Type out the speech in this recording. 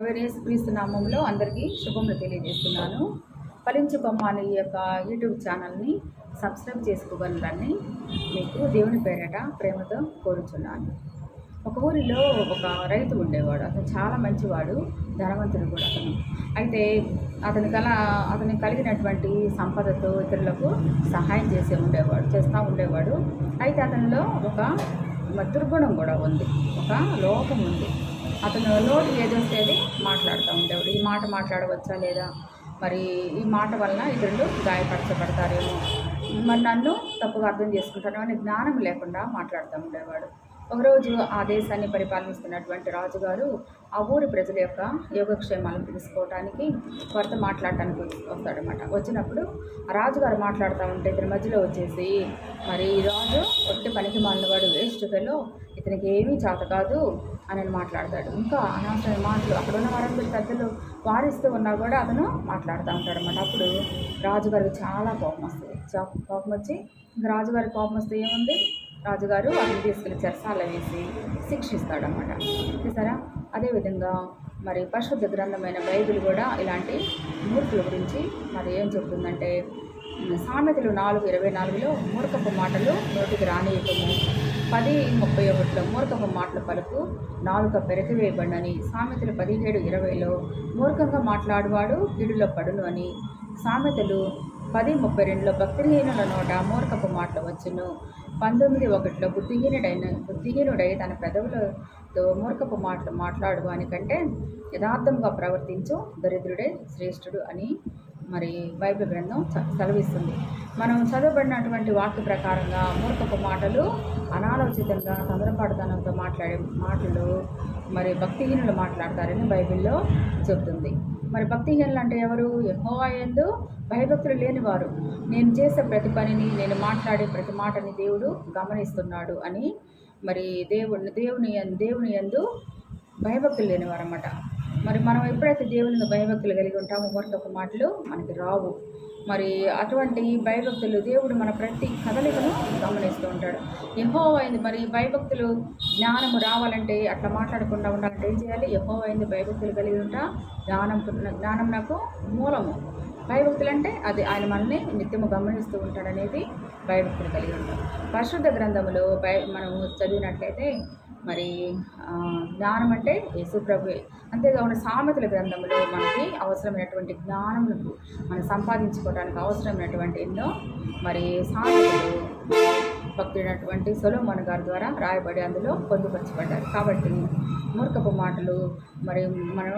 యేసుక్రీస్తు నామంలో అందరికీ శుభములు తెలియజేస్తున్నాను. ఫలించు కొమ్మ అనే ఈ యొక్క యూట్యూబ్ ఛానల్ని సబ్స్క్రైబ్ చేసుకోగలరని మీకు దేవుని పేరట ప్రేమతో కోరుచున్నాను. ఒక ఊరిలో ఒక రైతు ఉండేవాడు. అతను చాలా మంచివాడు, ధనవంతుడు కూడా అతను. అయితే అతనికి కలిగినటువంటి సంపదతో ఇతరులకు సహాయం చేస్తూ ఉండేవాడు. అయితే అతనిలో ఒక దుర్గుణం కూడా ఉంది, ఒక లోపం ఉంది. అతను నోటికి ఏదొస్తే అది మాట్లాడుతూ ఉండేవాడు. ఈ మాట మాట్లాడవచ్చా లేదా, మరి ఈ మాట వలన ఇతరులు గాయపరచబడతారేమో, మరి నన్ను తప్పుగా అర్థం చేసుకుంటాను అనే జ్ఞానం లేకుండా మాట్లాడుతూ ఉండేవాడు. ఒకరోజు ఆ దేశాన్ని పరిపాలిస్తున్నటువంటి రాజుగారు ఆ ఊరి ప్రజల యొక్క యోగక్షేమాలను తెలుసుకోవడానికి వారితో మాట్లాడటానికి వస్తాడనమాట. వచ్చినప్పుడు ఆ రాజుగారు మాట్లాడుతూ ఉంటే ఇతని మధ్యలో వచ్చేసి, మరి ఈ రాజు ఒట్టి పనికి మాలినవాడు, వేస్ట్ ఫెలో, ఇతనికి ఏమీ చేత కాదు అని మాట్లాడతాడు. ఇంకా అనవసరమైన మాటలు అక్కడ ఉన్న వారందరూ పెద్దలు వారిస్తూ ఉన్నా కూడా అతను మాట్లాడుతూ ఉంటాడనమాట. అప్పుడు రాజుగారికి చాలా కోపం వస్తుంది. కోపం వచ్చి రాజుగారి కోపం వస్తే ఏముంది, రాజుగారు అతను తీసుకెళ్ళి చెరసాల వేసి శిక్షిస్తాడనమాట. చూసారా? అదేవిధంగా మరి పరిశుద్ధ గ్రంథమైన బైబిల్ కూడా ఇలాంటి మూర్ఖుల గురించి మరి ఏం చెప్తుందంటే, సామెతలు 4:24లో మూర్ఖపు మాటలు నోటికి రానియకము, 10:31లో మూర్ఖపు మాటలు పలుకు నాలుక పెరటివేయబడినని, సామెతలు 17:20లో మూర్ఖంగా మాట్లాడువాడు కీడులో పడును అని, సామెతలు 10:32లో భక్తిహీనుల నోట మూర్ఖపు మాటలు వచ్చును, 19:1లో బుద్ధిహీనుడై తన పెదవులతో మూర్ఖపు మాటలు మాట్లాడువాని కంటే యథార్థంగా ప్రవర్తించు దరిద్రుడే శ్రేష్ఠుడు అని మరి బైబిల్ గ్రంథం సెలవిస్తుంది. మనం చదవబడినటువంటి వాక్య ప్రకారంగా మూర్ఖపు మాటలు, అనాలోచితంగా తొందరపాటుతనంతో మాట్లాడే మాటలు మరి భక్తిహీనులు మాట్లాడతారని బైబిల్లో చెబుతుంది. మరి భక్తిహీనులు అంటే ఎవరు? యెహోవా యందు భయభక్తులు లేనివారు. నేను చేసే ప్రతి పనిని, నేను మాట్లాడే ప్రతి మాటని దేవుడు గమనిస్తున్నాడు అని మరి దేవుని యందు భయభక్తులు లేనివారు అన్నమాట. మరి మనం ఎప్పుడైతే దేవుని భయభక్తులు కలిగి ఉంటామో మూర్ఖపు మాటలు మనకి రావు. మరి అటువంటి భయభక్తులు, దేవుడు మన ప్రతి కదలికను గమనిస్తూ ఉంటాడు. యెహోవా యందు మరి భయభక్తులు, జ్ఞానము రావాలంటే, అట్లా మాట్లాడకుండా ఉండాలంటే ఏం చేయాలి? యెహోవా యందు భయభక్తులు కలిగి ఉంటా. జ్ఞానం నాకు మూలము. భయభక్తులు అంటే అది ఆయన మనల్ని నిత్యము గమనిస్తూ ఉంటాడనేది భయభక్తులు కలిగి ఉంటాం. పరిశుద్ధ గ్రంథములో మనము చదివినట్లయితే మరి జ్ఞానం అంటే యేసుప్రభువే. అంతేకాకుండా సామెతల గ్రంథంలో మనకి అవసరమైనటువంటి జ్ఞానములకు మనం సంపాదించుకోవడానికి అవసరమైనటువంటి ఎన్నో మరి సామెతలు భక్తుడైనటువంటి సొలొమోను గారి ద్వారా రాయబడి అందులో పొందుపరచబడ్డారు. కాబట్టి మూర్ఖపు మాటలు మరి మనం